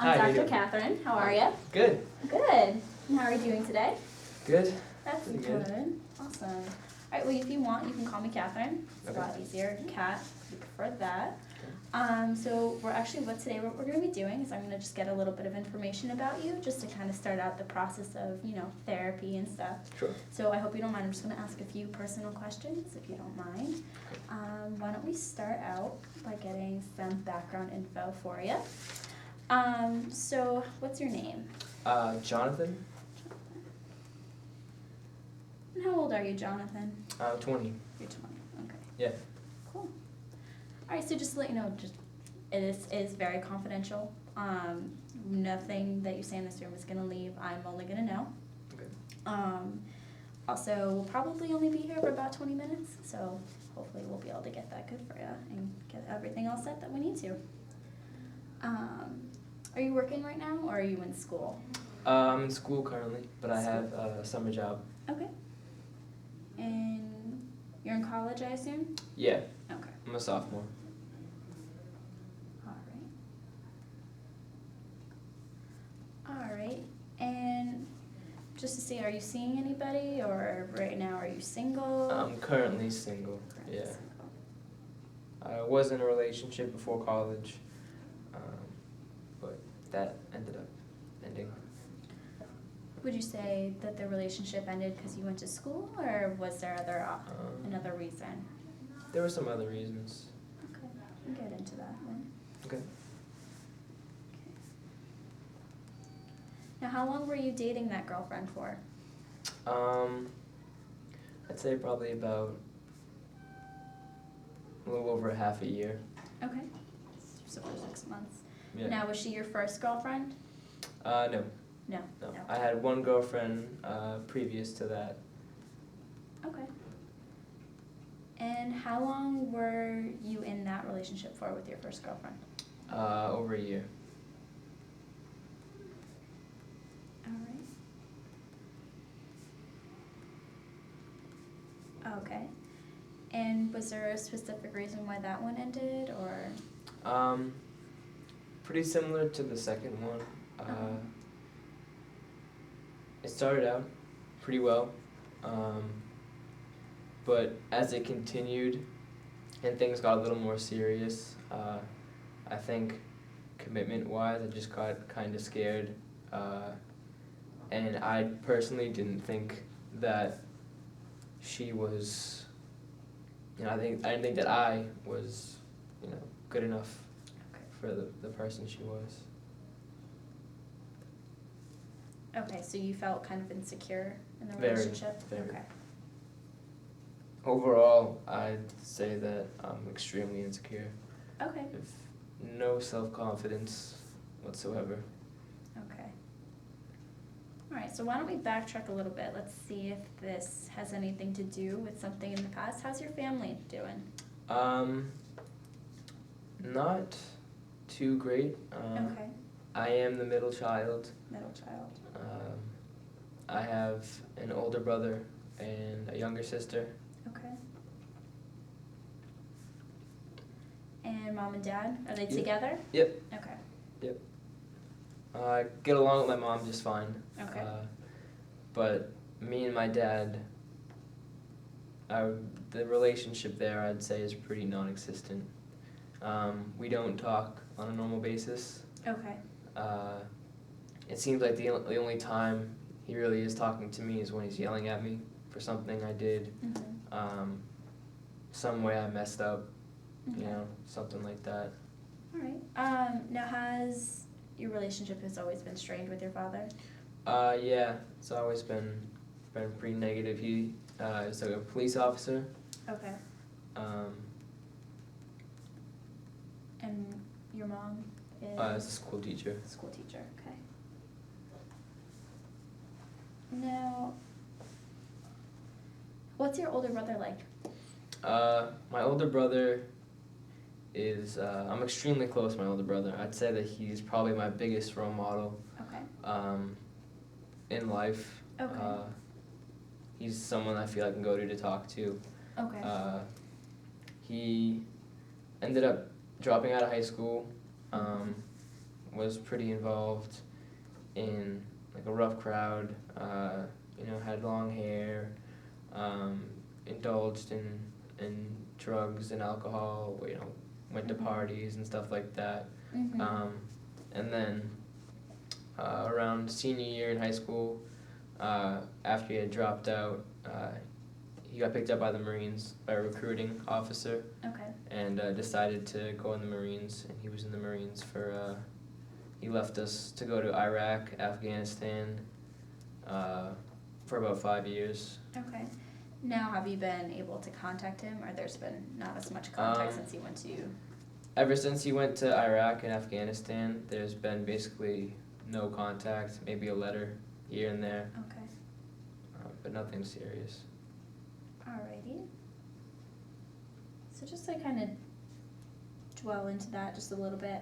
I'm Hi, Dr. Catherine. How are you? Good. Good. And how are you doing today? Good. That's Pretty good. good. Awesome. All right, well, if you want, you can call me Catherine. It's Okay. a lot easier. Cat, if you prefer that. Okay. So what we're going to be doing is I'm going to just get a little bit of information about you just to kind of start out the process of, therapy and stuff. Sure. So I hope you don't mind. I'm just going to ask a few personal questions, if you don't mind. Why don't we start out by getting some background info for you. So what's your name? Jonathan. And how old are you, Jonathan? 20. You're 20. Okay. Yeah. Cool. All right. So just to let you know, it is very confidential. Nothing that you say in this room is gonna leave. I'm only gonna know. Okay. Also, we'll probably only be here for about 20 minutes, so hopefully we'll be able to get that good for you and get everything all set that we need to. Are you working right now, or are you in school? I'm in school currently, but I have a summer job. Okay. And you're in college, I assume? Yeah. Okay. I'm a sophomore. All right. And just to see, are you seeing anybody, or right now are you single? I'm currently single. Currently Yeah. single. I was in a relationship before college, but that ended up ending. Would you say that the relationship ended because you went to school, or was there another reason? There were some other reasons. Okay, we can get into that then. Okay. Now, how long were you dating that girlfriend for? I'd say probably about a little over half a year. Okay, so for 6 months. Yeah. Now, was she your first girlfriend? No. No. No. I had one girlfriend previous to that. Okay. And how long were you in that relationship for with your first girlfriend? Over a year. All right. Okay. And was there a specific reason why that one ended, or? Pretty similar to the second one. It started out pretty well, but as it continued and things got a little more serious, I think commitment-wise, I just got kind of scared, and I personally didn't think that she was, I didn't think that I was, good enough for the person she was. Okay, so you felt kind of insecure in the Very, relationship? very. Okay. Overall, I'd say that I'm extremely insecure. Okay. With no self-confidence whatsoever. Okay. All right, so why don't we backtrack a little bit? Let's see if this has anything to do with something in the past. How's your family doing? Not too great. Okay. I am the middle child. Middle child. I have an older brother and a younger sister. Okay. And mom and dad, are they Yep. together? Yep. Okay. Yep. I get along with my mom just fine. Okay. But me and my dad, the relationship there, I'd say, is pretty non-existent. We don't talk on a normal basis. Okay. It seems like the only time he really is talking to me is when he's yelling at me for something I did, Mm-hmm. some way I messed up, Okay. something like that. All right. Now, has your relationship has always been strained with your father? Yeah, it's always been pretty negative. He is like a police officer. Okay. And your mom is? As a school teacher. School teacher, okay. Now, what's your older brother like? My older brother is, I'm extremely close to my older brother. I'd say that he's probably my biggest role model Okay. in life. Okay. He's someone I feel I can go to talk to. Okay. He ended up dropping out of high school, was pretty involved in like a rough crowd. Had long hair, indulged in drugs and alcohol. Went to parties and stuff like that. Mhm. And then around senior year in high school, after he had dropped out, he got picked up by the Marines, by a recruiting officer, Okay. and decided to go in the Marines. And he was in the Marines he left us to go to Iraq, Afghanistan, for about 5 years. Okay. Now, have you been able to contact him, or there's been not as much contact since he went to you? Ever since he went to Iraq and Afghanistan, there's been basically no contact, maybe a letter here and there, Okay. but nothing serious. Alrighty. So just to kind of dwell into that just a little bit,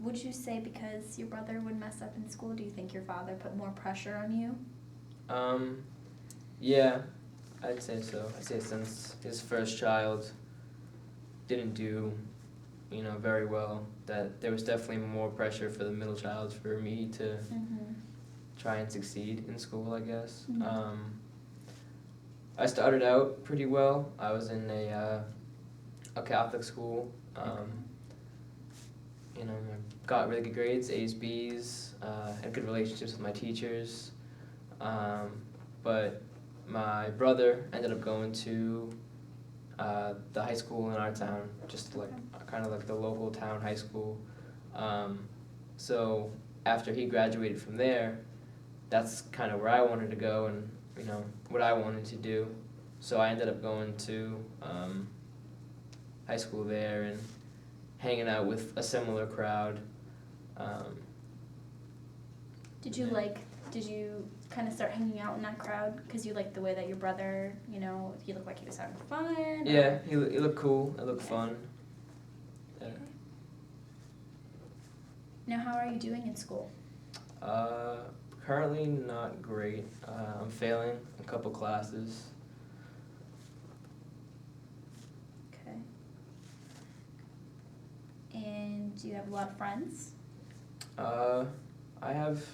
would you say because your brother would mess up in school, do you think your father put more pressure on you? Yeah, I'd say so. I'd say since his first child didn't do, very well, that there was definitely more pressure for the middle child for me to Mm-hmm. try and succeed in school, I guess. Mhm. I started out pretty well. I was in a Catholic school. I got really good grades, A's, B's, had good relationships with my teachers. But my brother ended up going to the high school in our town, just like kind of like the local town high school. So after he graduated from there, that's kind of where I wanted to go and what I wanted to do. So I ended up going to high school there and hanging out with a similar crowd. Did you kind of start hanging out in that crowd because you liked the way that your brother, he looked like he was having fun? Or? Yeah, he looked cool. It looked fun. Yeah. Okay. Now, how are you doing in school? Currently not great. I'm failing a couple classes. Okay. And do you have a lot of friends? I have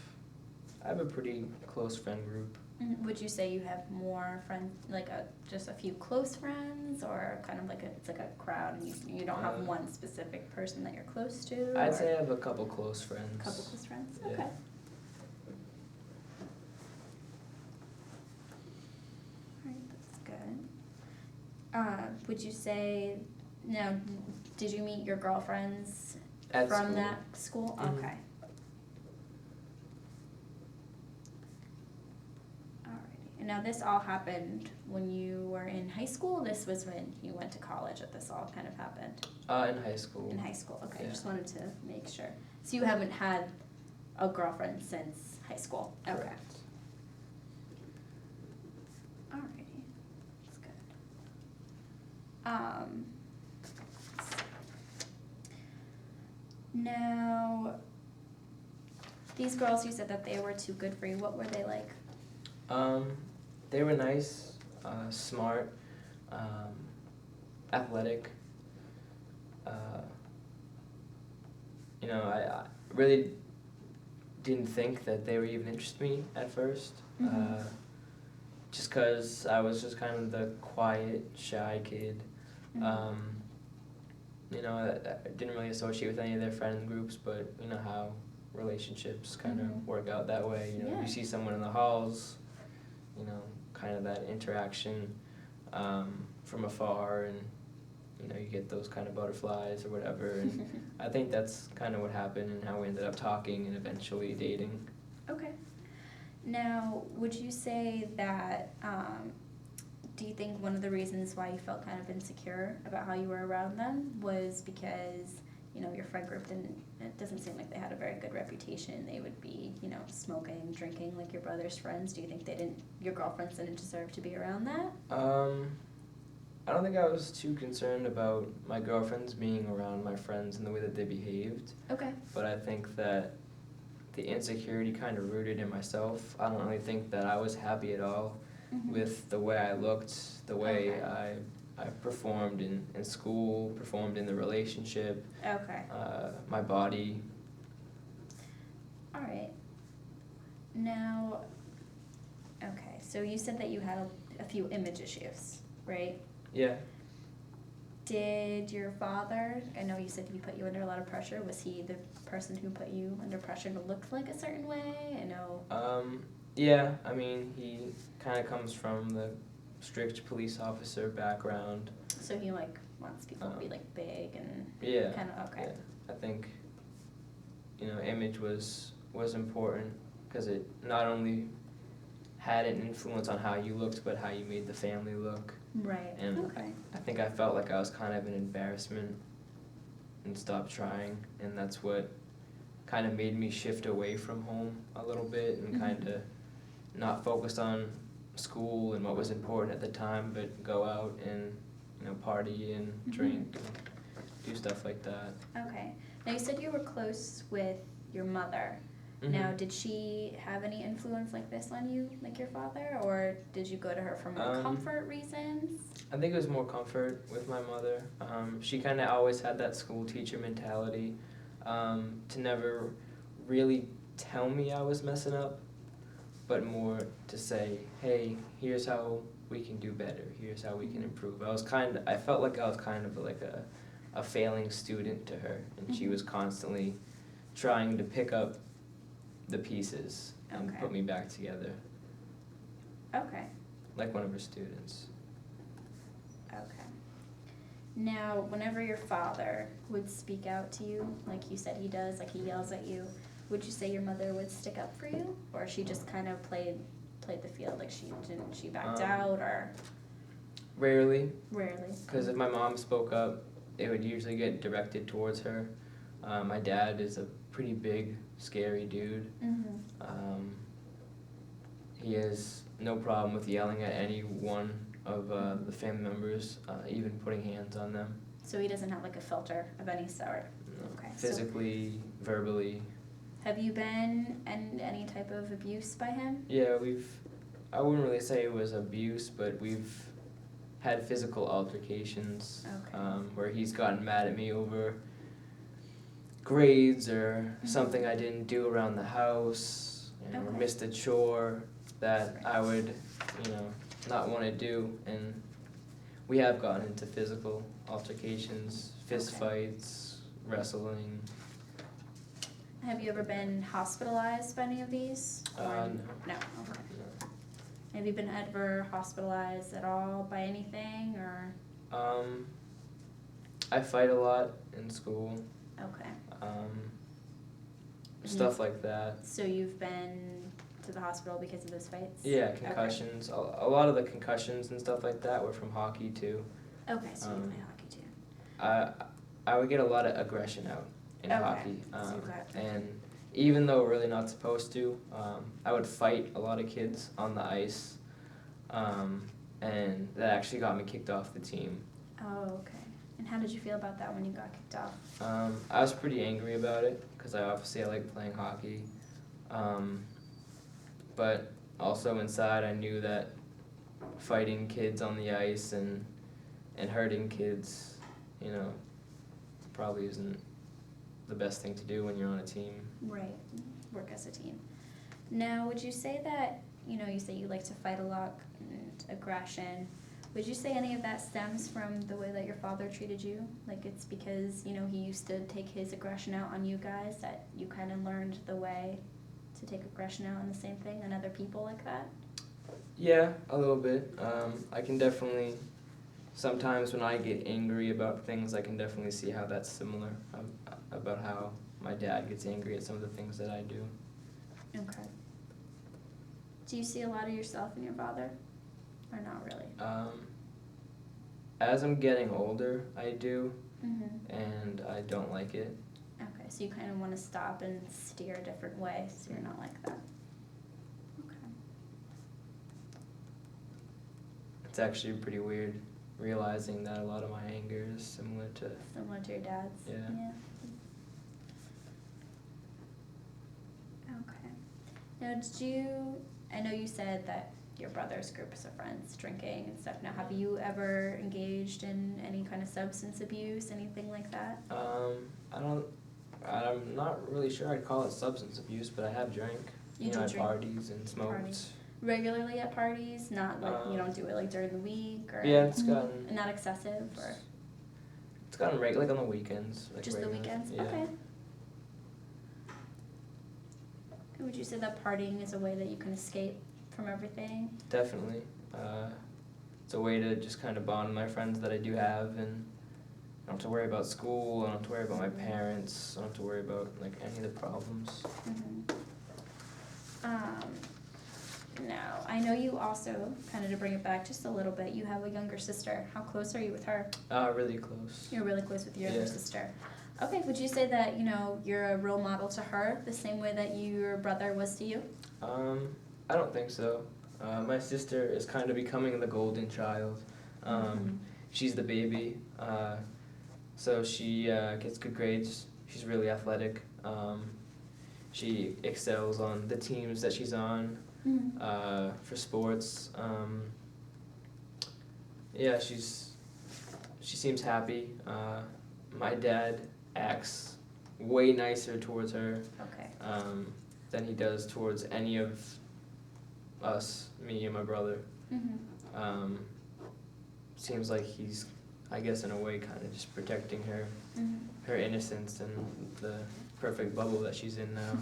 a pretty close friend group. Would you say you have more friends, like just a few close friends, or kind of like it's like a crowd, and you don't have one specific person that you're close to? I'd say I have a couple close friends. Couple close friends. Yeah. Okay. All right, that's good. Would you say now? Did you meet your girlfriends At from school. that school? Mhm. Okay. Alrighty. And now this all happened when you were in high school? This was when you went to college that this all kind of happened? In high school. In high school, okay. Yeah. Just wanted to make sure. So you haven't had a girlfriend since high school? Okay. Correct. Alrighty. That's good. Now, these girls, you said that they were too good for you. What were they like? They were nice, smart, athletic. I really didn't think that they would even interest me at first. Mhm. Just because I was just kind of the quiet, shy kid. Mhm. I didn't really associate with any of their friend groups, but you know how relationships kind Mhm. of work out that way. Yeah. You see someone in the halls, kind of that interaction from afar, and you get those kind of butterflies or whatever. And I think that's kind of what happened and how we ended up talking and eventually dating. Okay. Now, would you say that, do you think one of the reasons why you felt kind of insecure about how you were around them was because, your friend group it doesn't seem like they had a very good reputation. They would be, smoking, drinking like your brother's friends. Do you think your girlfriends didn't deserve to be around that? I don't think I was too concerned about my girlfriends being around my friends and the way that they behaved. Okay. But I think that the insecurity kind of rooted in myself. I don't really think that I was happy at all Mhm. with the way I looked, the way Okay. I performed in school, performed in the relationship, Okay. my body. All right. Now, okay, so you said that you had a few image issues, right? Yeah. Did your father, I know you said he put you under a lot of pressure, was he the person who put you under pressure to look like a certain way? I know. Yeah, I mean, he kind of comes from the strict police officer background. So he like wants people to be like big and Yeah. kind of, okay. Yeah. I think, image was important because it not only had an influence on how you looked, but how you made the family look. Right. And Okay. I think I felt like I was kind of an embarrassment and stopped trying, and that's what kind of made me shift away from home a little bit and kind of not focus on school and what was important at the time, but go out and party and drink and do stuff like that. Okay. Now you said you were close with your mother. Mm-hmm. Now, did she have any influence like this on you, like your father, or did you go to her for more comfort reasons? I think it was more comfort with my mother. She kind of always had that school teacher mentality, to never really tell me I was messing up, but more to say, hey, here's how we can do better. Here's how we can improve. I felt like I was kind of like a failing student to her, and she was constantly trying to pick up the pieces and put me back together. Okay. Like one of her students. Okay. Now, whenever your father would speak out to you, like you said he does, like he yells at you, would you say your mother would stick up for you, or she just kind of played the field, like she backed out, or? Rarely. Rarely. Because if my mom spoke up, it would usually get directed towards her. My dad is a pretty big, scary dude. He has no problem with yelling at any one of the family members, even putting hands on them. So he doesn't have like a filter of any sort? No. Okay. Physically, verbally. Have you been in any type of abuse by him? Yeah, I wouldn't really say it was abuse, but we've had physical altercations. Okay. Where he's gotten mad at me over grades or something I didn't do around the house, or missed a chore that I would, not want to do. And we have gotten into physical altercations, fist fights, wrestling. Have you ever been hospitalized by any of these? No. No, okay. Have you been ever hospitalized at all by anything, or? I fight a lot in school. Okay. Stuff like that. So you've been to the hospital because of those fights? Yeah, concussions. Okay. A lot of the concussions and stuff like that were from hockey too. Okay, so you play hockey too. I would get a lot of aggression out in hockey. And even though we're really not supposed to, I would fight a lot of kids on the ice, and that actually got me kicked off the team. Oh, okay. And how did you feel about that when you got kicked off? I was pretty angry about it because I like playing hockey, but also inside I knew that fighting kids on the ice and hurting kids, probably isn't the best thing to do when you're on a team. Right, work as a team. Now, would you say that, you say you like to fight a lot and aggression, would you say any of that stems from the way that your father treated you? Like it's because, he used to take his aggression out on you guys that you kind of learned the way to take aggression out on the same thing on other people like that? Yeah, a little bit. I can definitely, sometimes when I get angry about things, I can definitely see how that's similar, about how my dad gets angry at some of the things that I do. Okay. Do you see a lot of yourself in your father, or not really? As I'm getting older, I do, Mm-hmm. and I don't like it. Okay, so you kind of want to stop and steer a different way, so you're not like that. Okay. It's actually pretty weird realizing that a lot of my anger is similar to your dad's? Yeah. Okay. Now, I know you said that your brother's groups of friends drinking and stuff. Now, have you ever engaged in any kind of substance abuse, anything like that? I I'm not really sure I'd call it substance abuse, but I have drank. You do at drink? parties and smoked. Parties. Regularly at parties, not like you Um, don't do it like during the week or Yeah, it's gotten not excessive or it's gotten like on the weekends. Like just regular. the weekends. Yeah. Okay. And would you say that partying is a way that you can escape from everything? Definitely. It's a way to just kind of bond with my friends that I do have, and I don't have to worry about school. I don't have to worry about my parents. I don't have to worry about like any of the problems. Now, I know you also, kind of to bring it back just a little bit, you have a younger sister. How close are you with her? Really close. You're really close with your Yeah. younger sister. Okay, would you say that, you're a role model to her the same way that your brother was to you? I don't think so. My sister is kind of becoming the golden child. She's the baby. So she gets good grades. She's really athletic. She excels on the teams that she's on. For sports. Yeah, she seems happy. My dad acts way nicer towards her Okay. than he does towards any of us, me and my brother. Seems like he's, I guess in a way, kind of just protecting her innocence and the perfect bubble that she's in now.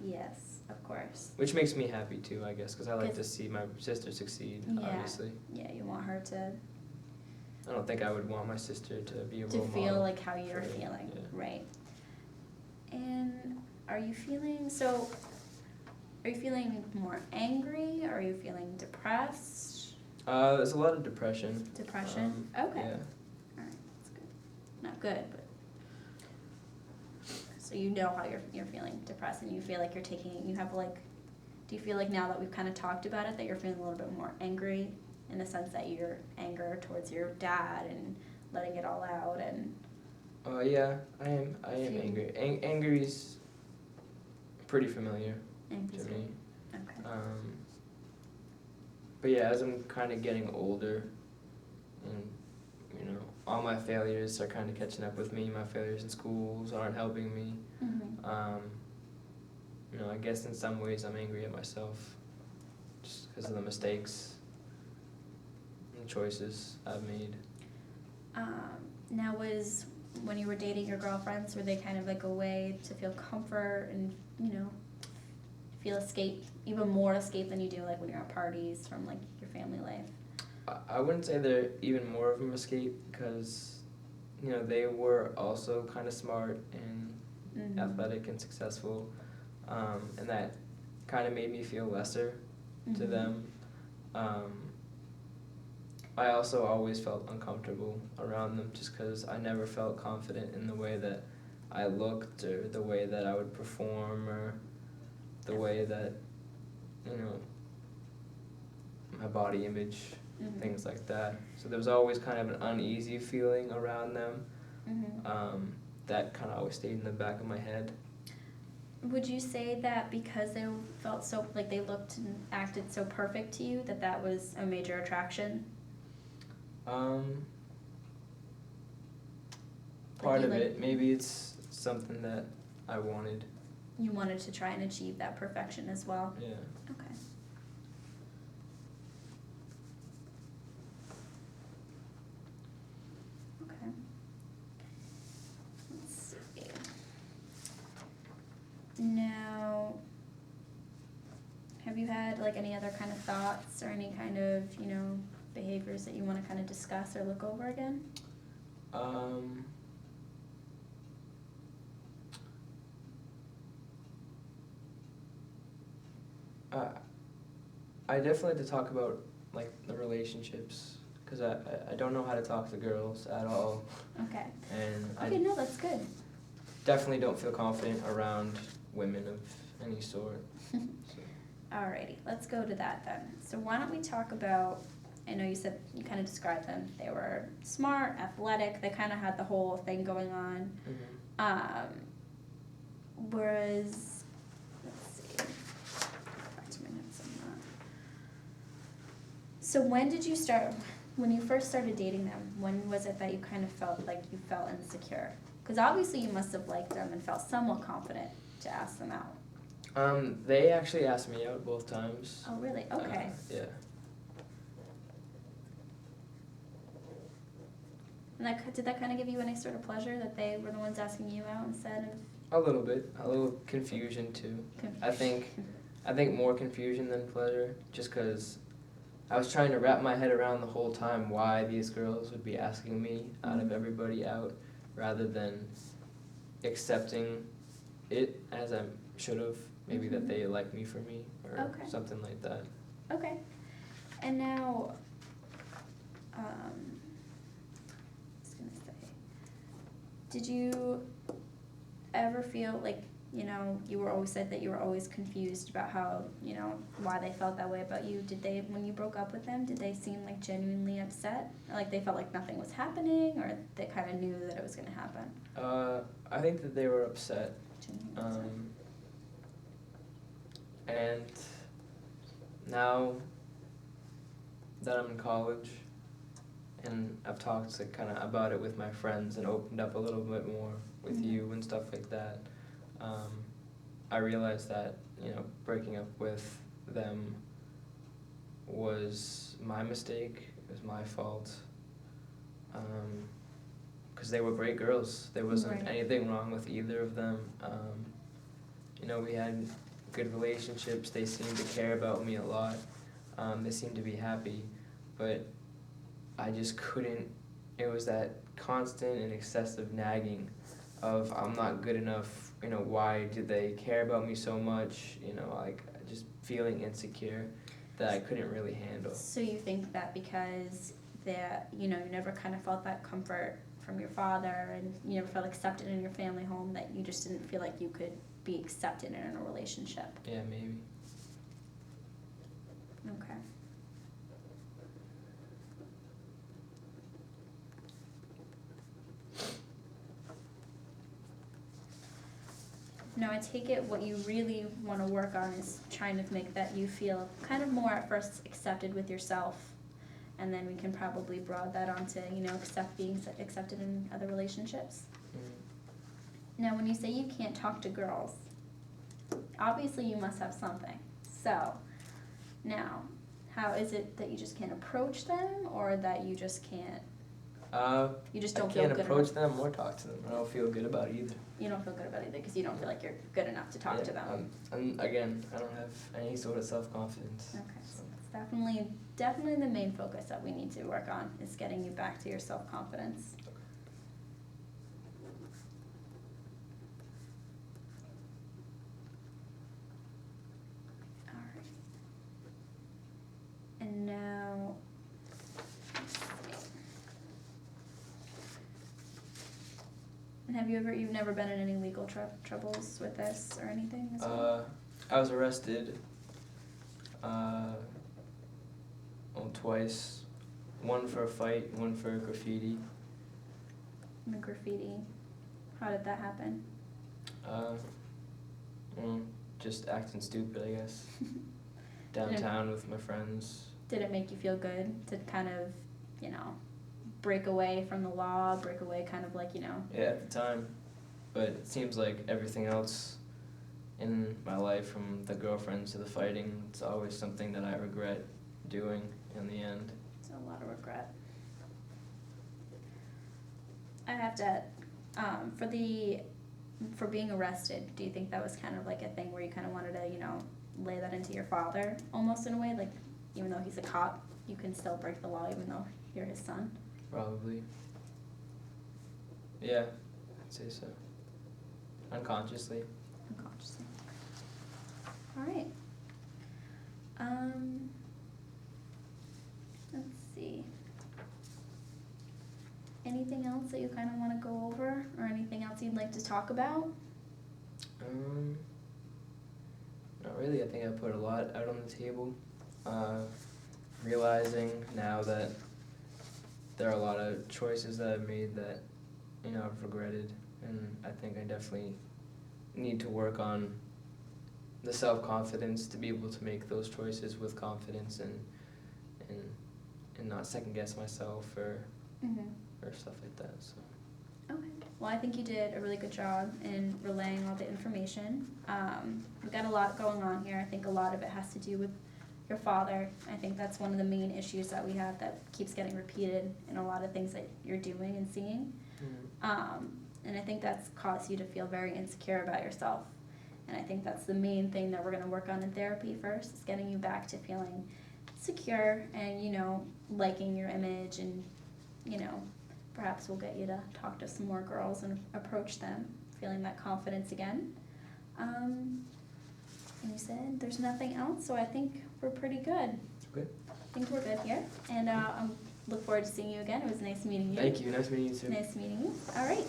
Yes, of course. Which makes me happy too, I guess, because I like to Good. see my sister succeed, Yeah. obviously. Yeah, you want her to I don't think I would want my sister to be a role feel model. like how you're for me, feeling, yeah. right? And are you feeling more angry? Are you feeling depressed? There's a lot of depression. Depression? Okay. Yeah. Alright, that's good. Not good, but so you know how you're feeling depressed and you feel like do you feel like now that we've kind of talked about it that you're feeling a little bit more angry in the sense that your anger towards your dad and letting it all out and Yeah, I am angry. Anger is pretty familiar to me. Okay. But yeah, as I'm kind of getting older, and all my failures are kind of catching up with me. My failures in schools aren't helping me. I guess in some ways I'm angry at myself, just because of the mistakes and choices I've made. Now when you were dating your girlfriends, were they kind of like a way to feel comfort and, feel escape, even more escape than you do like when you're at parties from like your family life? I wouldn't say they're even more of an escape because, they were also kind of smart and athletic and successful, and that kind of made me feel lesser to them. I also always felt uncomfortable around them just because I never felt confident in the way that I looked or the way that I would perform or the way that, my body image, things like that. So there was always kind of an uneasy feeling around them that kind of always stayed in the back of my head. Would you say that because they felt so, like they looked and acted so perfect to you, that was a major attraction? Part of it, maybe it's something that I wanted. You wanted to try and achieve that perfection as well? Yeah. Okay. Okay. Let's see. Now, have you had like any other kind of thoughts or any kind of, behaviors that you want to kind of discuss or look over again? I definitely like to talk about like the relationships because I don't know how to talk to girls at all. Okay. And Okay, no, that's good. definitely don't feel confident around women of any sort. So. Alrighty, let's go to that then. So why don't we talk about, I know you said, you kind of described them. They were smart, athletic, they kind of had the whole thing going on. Whereas, let's see, back to my notes on that. So when you first started dating them, when was it that you kind of felt like you felt insecure? Because obviously you must have liked them and felt somewhat confident to ask them out. They actually asked me out both times. Oh, really? Okay. Yeah. And did that kind of give you any sort of pleasure that they were the ones asking you out instead A little bit. A little confusion too. of I think more confusion than pleasure, just because I was trying to wrap my head around the whole time why these girls would be asking me out of everybody out, rather than accepting it as I should have. Maybe that they like me for me, or Okay. something like that. Okay. And now, I was gonna say, did you ever feel like, you were always said that you were always confused about how, why they felt that way about you? Did they, when you broke up with them, did they seem like genuinely upset? Or like they felt like nothing was happening, or they kind of knew that it was gonna happen? I think that they were upset. Genuinely upset. And now that I'm in college and I've talked kind of about it with my friends and opened up a little bit more with you and stuff like that, I realized that, breaking up with them was my mistake, it was my fault, because they were great girls. There wasn't Right. anything wrong with either of them. We had good relationships. They seemed to care about me a lot. They seemed to be happy, but I just couldn't. It was that constant and excessive nagging of I'm not good enough. Why did they care about me so much? Like just feeling insecure that I couldn't really handle. So you think that because you never kind of felt that comfort from your father, and you never felt accepted in your family home, that you just didn't feel like you could be accepted in a relationship? Yeah, maybe. Okay. Now, I take it what you really want to work on is trying to make that you feel kind of more at first accepted with yourself, and then we can probably broaden that onto, being accepted in other relationships. Now, when you say you can't talk to girls, obviously you must have something. So, now, how is it that you just can't approach them, or that you just can't? You just don't feel I good can't approach them or talk to them. I don't feel good about either. You don't feel good about either because you don't feel like you're good enough to talk to them. And again, I don't have any sort of self-confidence. Okay, so that's definitely the main focus that we need to work on, is getting you back to your self-confidence. All right. And now, let's see. And you've never been in any legal troubles with this or anything as well? I was arrested twice. One for a fight, one for graffiti. The graffiti, how did that happen? Just acting stupid, I guess. Downtown with my friends. Did it make you feel good to kind of, break away from the law, break away kind of like, Yeah, at the time. But it seems like everything else in my life, from the girlfriends to the fighting, it's always something that I regret doing in the end. It's a lot of regret. I have to, for being arrested, do you think that was kind of like a thing where you kind of wanted to, lay that into your father almost in a way? Like, even though he's a cop, you can still break the law even though you're his son? Probably. Yeah, I'd say so. Unconsciously. Unconsciously. All right. Let's see. Anything else that you kind of want to go over, or anything else you'd like to talk about? Not really. I think I put a lot out on the table. Realizing now that there are a lot of choices that I've made that, I've regretted, and I think I definitely need to work on the self-confidence to be able to make those choices with confidence and not second guess myself or stuff like that. So Okay, well, I think you did a really good job in relaying all the information. We've got a lot going on here. I think a lot of it has to do with your father. I think that's one of the main issues that we have that keeps getting repeated in a lot of things that you're doing and seeing. And I think that's caused you to feel very insecure about yourself. And I think that's the main thing that we're going to work on in therapy first, is getting you back to feeling secure and, you know, liking your image, and, you know, perhaps we'll get you to talk to some more girls and approach them, feeling that confidence again. And you said there's nothing else, so I think we're pretty good. Okay. I think we're good here, and I look forward to seeing you again. It was nice meeting you. Thank you. Nice meeting you too. Nice meeting you. All right.